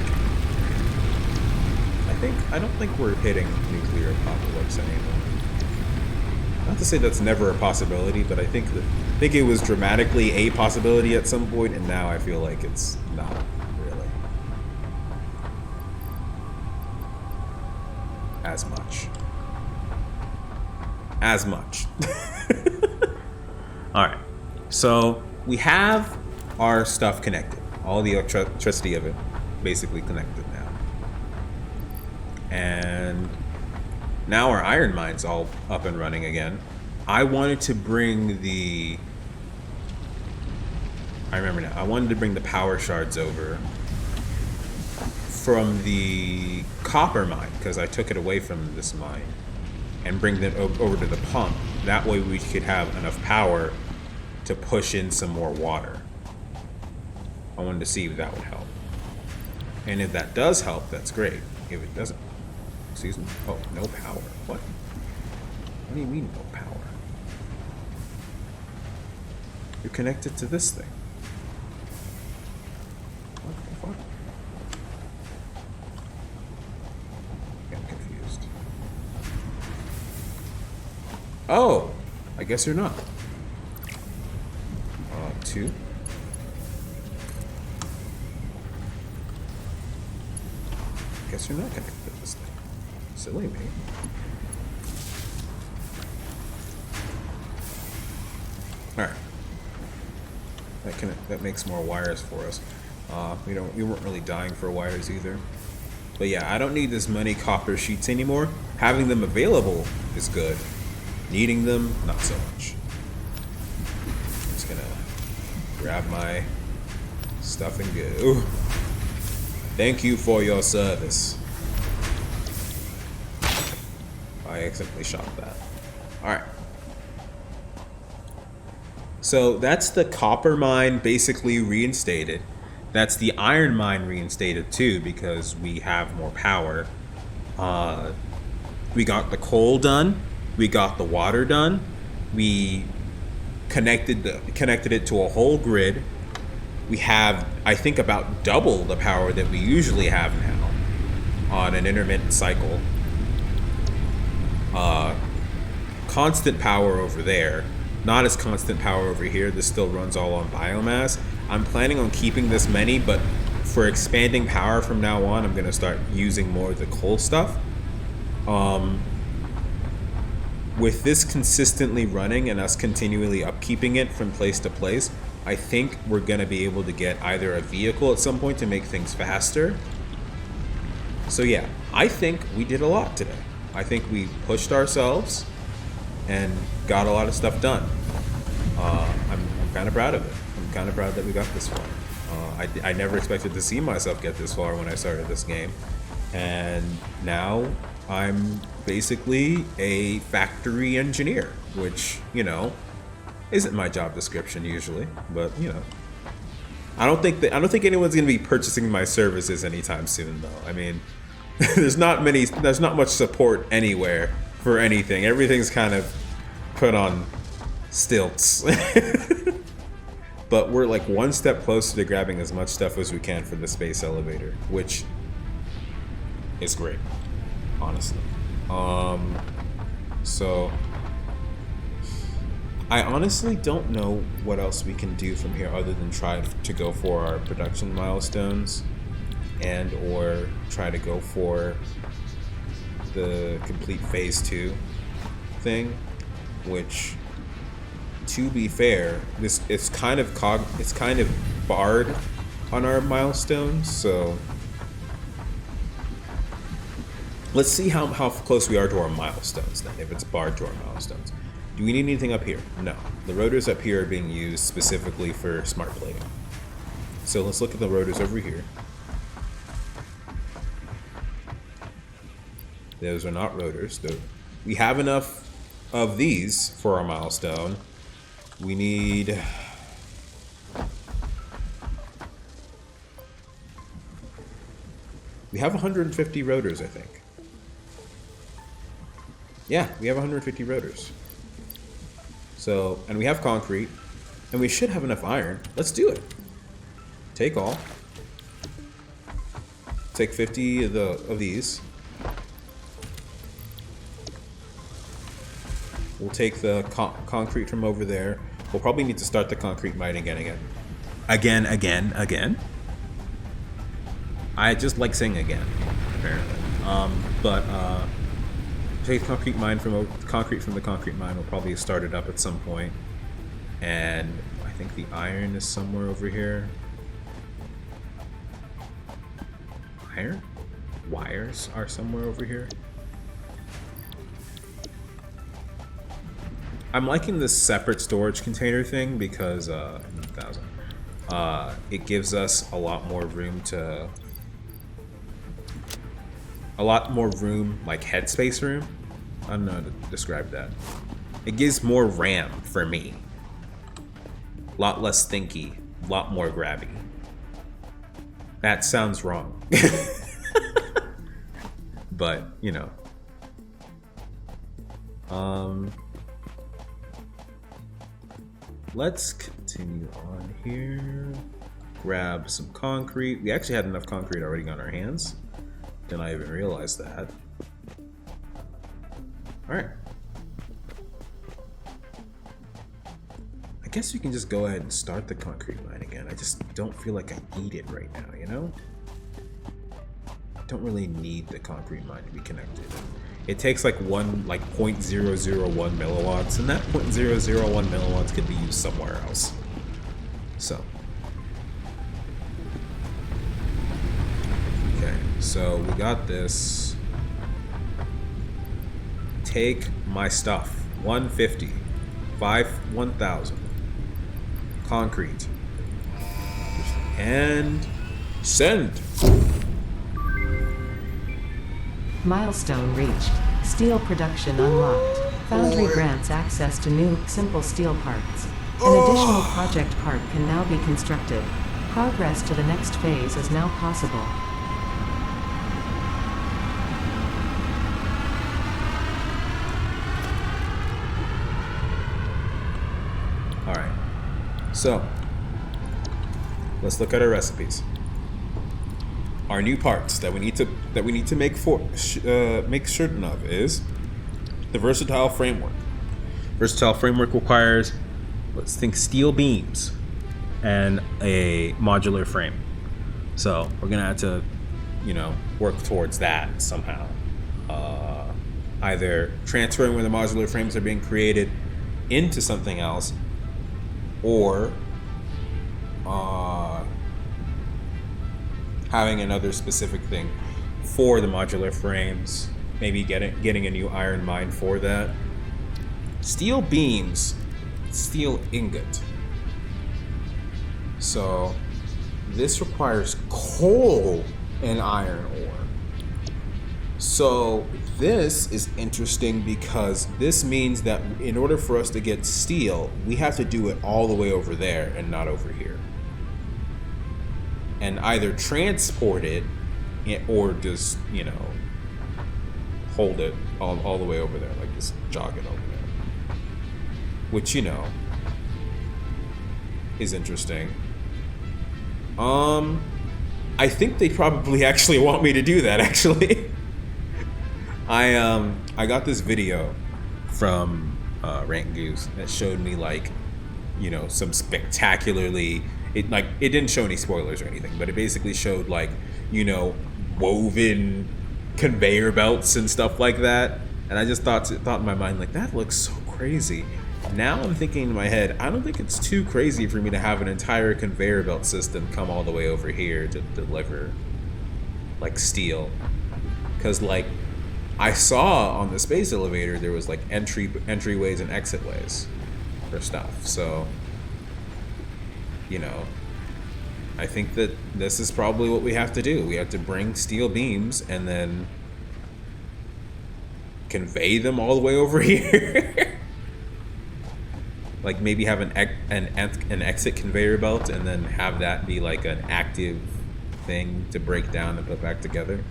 I don't think we're hitting nuclear apocalypse anymore. Not to say that's never a possibility, but I think it was dramatically a possibility at some point, and now I feel like it's not really as much. All right. So we have our stuff connected. All the electricity of it basically connected now. And now our iron mine's all up and running again. I wanted to bring the... I remember now. I wanted to bring the power shards over from the copper mine, because I took it away from this mine, and bring them over to the pump. That way we could have enough power to push in some more water. I wanted to see if that would help. And if that does help, that's great. If it doesn't... Excuse me? Oh, no power. What? What do you mean no power? You're connected to this thing. What the fuck? I'm confused. Oh! I guess you're not. 2. Guess you're not connected to this thing. Silly me. Alright. That makes more wires for us. We weren't really dying for wires either. But yeah, I don't need as many copper sheets anymore. Having them available is good. Needing them, not so much. I'm just gonna grab my stuff and go. Thank you for your service. I accidentally shot that. Alright. So that's the copper mine basically reinstated. That's the iron mine reinstated too, because we have more power. We got the coal done. We got the water done. We connected it to a whole grid. We have, I think, about double the power that we usually have now on an intermittent cycle. Constant power over there. Not as constant power over here. This still runs all on biomass. I'm planning on keeping this many, but for expanding power from now on, I'm going to start using more of the coal stuff. With this consistently running and us continually upkeeping it from place to place, I think we're going to be able to get either a vehicle at some point to make things faster. So yeah, I think we did a lot today. I think we pushed ourselves and got a lot of stuff done. I'm kind of proud of it. I'm kind of proud that we got this far. I never expected to see myself get this far when I started this game. And now I'm basically a factory engineer, which, you know, isn't my job description usually, but you know, I don't think anyone's going to be purchasing my services anytime soon, though. I mean, there's not much support anywhere for anything. Everything's kind of put on stilts. But we're like one step closer to grabbing as much stuff as we can for the space elevator, which is great, honestly. So I honestly don't know what else we can do from here other than try to go for our production milestones and or try to go for the complete phase 2 thing, which, to be fair, it's kind of barred on our milestones. So let's see how close we are to our milestones then, if it's barred to our milestones. Do we need anything up here? No. The rotors up here are being used specifically for smart plating. So let's look at the rotors over here. Those are not rotors. We have enough of these for our milestone. We need... We have 150 rotors, I think. Yeah, we have 150 rotors. So, and we have concrete, and we should have enough iron. Let's do it. Take all. Take 50 of these. We'll take the concrete from over there. We'll probably need to start the concrete mine again. Again. I just like saying again, apparently. Take concrete from the concrete mine. We'll probably start it up at some point. And I think the iron is somewhere over here. Iron? Wires are somewhere over here. I'm liking this separate storage container thing because it gives us a lot more room, like headspace room. I don't know how to describe that. It gives more RAM for me. A lot less thinky, a lot more grabby. That sounds wrong. But, you know. Let's continue on here. Grab some concrete. We actually had enough concrete already on our hands. Didn't I even realize that? Alright. I guess we can just go ahead and start the concrete line again. I just don't feel like I need it right now, you know? I don't really need the concrete line to be connected. It takes like 0.001 milliwatts, and that 0.001 milliwatts could be used somewhere else. So. Okay, so we got this. Take my stuff. 150. 1,000. Concrete. And send. Milestone reached. Steel production unlocked. Foundry grants access to new, simple steel parts. An additional project part can now be constructed. Progress to the next phase is now possible. Alright. So, let's look at our recipes. Our new parts that we need to make certain of is the versatile framework. Versatile framework requires, let's think, steel beams and a modular frame. So we're gonna have to, you know, work towards that somehow. Either transferring where the modular frames are being created into something else, or having another specific thing for the modular frames, maybe getting a new iron mine for that. Steel beams, steel ingot. So this requires coal and iron ore. So this is interesting because this means that in order for us to get steel, we have to do it all the way over there and not over here. And either transport it or just, you know, hold it all the way over there, like just jog it over there. Which, you know, is interesting. I think they probably actually want me to do that, actually. I got this video from Rant Goose that showed me, like, you know, some spectacularly, it didn't show any spoilers or anything, but it basically showed, like, you know, woven conveyor belts and stuff like that. And I just thought in my mind, like, that looks so crazy. Now I'm thinking in my head, I don't think it's too crazy for me to have an entire conveyor belt system come all the way over here to deliver, like, steel. Because, like, I saw on the space elevator there was, like, entryways and exitways for stuff. So, you know, I think that this is probably what we have to do. We have to bring steel beams and then convey them all the way over here. Like, maybe have an exit conveyor belt and then have that be like an active thing to break down and put back together.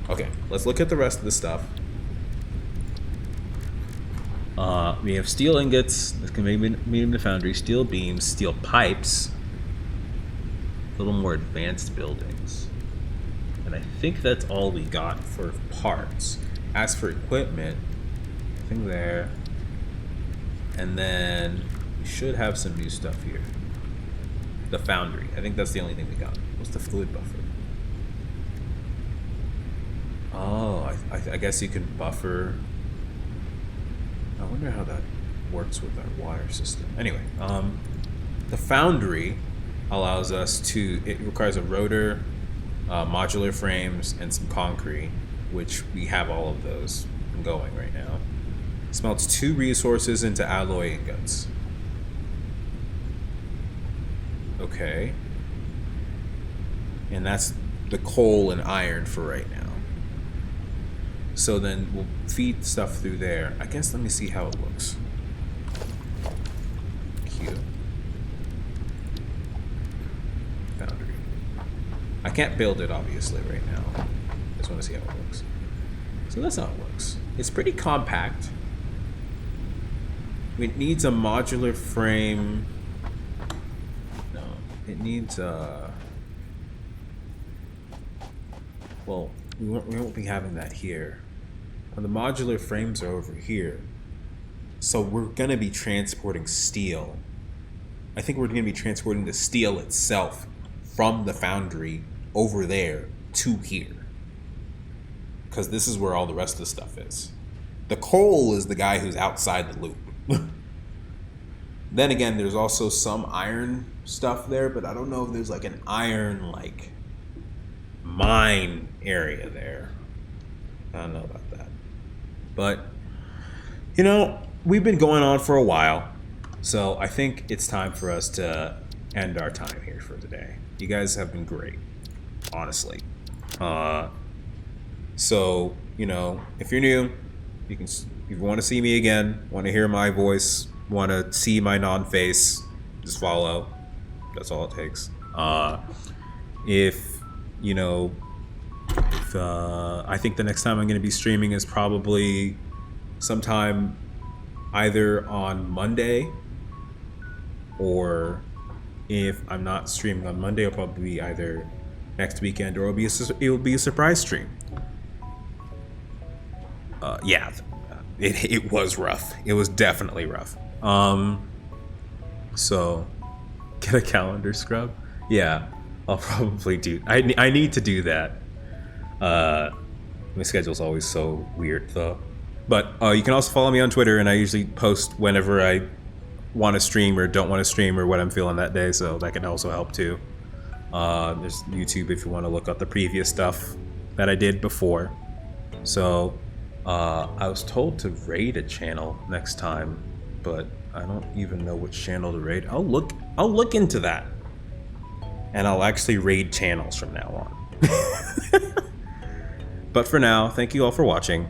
Okay, let's look at the rest of the stuff. We have steel ingots that can be made in the foundry, steel beams, steel pipes, a little more advanced buildings. And I think that's all we got for parts. As for equipment, nothing there. And then we should have some new stuff here. The foundry. I think that's the only thing we got. What's the fluid buffer? Oh, I guess you can buffer. I wonder how that works with our water system. Anyway, the foundry allows us to, it requires a rotor, modular frames, and some concrete, which we have all of those going right now. Smelts 2 resources into alloy ingots. Okay. And that's the coal and iron for right now. So then we'll feed stuff through there. I guess let me see how it looks. Cute. Foundry. I can't build it obviously right now. I just want to see how it looks. So that's how it looks. It's pretty compact. It needs a modular frame. No, it needs a... Well, we won't be having that here. The modular frames are over here. So we're going to be transporting steel. I think we're going to be transporting the steel itself from the foundry over there to here. Because this is where all the rest of the stuff is. The coal is the guy who's outside the loop. Then again, there's also some iron stuff there, but I don't know if there's like an iron like mine area there. I don't know about that. But, you know, we've been going on for a while, so I think it's time for us to end our time here for today. You guys have been great, honestly. So, you know, if you're new, you can, if you want to see me again, want to hear my voice, want to see my non-face, just follow. That's all it takes. If, you know, I think the next time I'm going to be streaming is probably sometime either on Monday, or if I'm not streaming on Monday, it'll probably be either next weekend, or it'll be a surprise stream. Yeah, it was rough. It was definitely rough. So get a calendar scrub. Yeah, I'll probably do. I need to do that. My schedule's always so weird though. But you can also follow me on Twitter, and I usually post whenever I want to stream or don't want to stream or what I'm feeling that day, so that can also help too. There's YouTube if you want to look up the previous stuff that I did before. So I was told to raid a channel next time, but I don't even know which channel to raid. I'll look into that, and I'll actually raid channels from now on. But for now, thank you all for watching.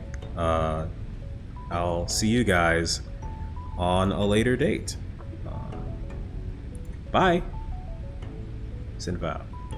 I'll see you guys on a later date. Bye. Sin Val.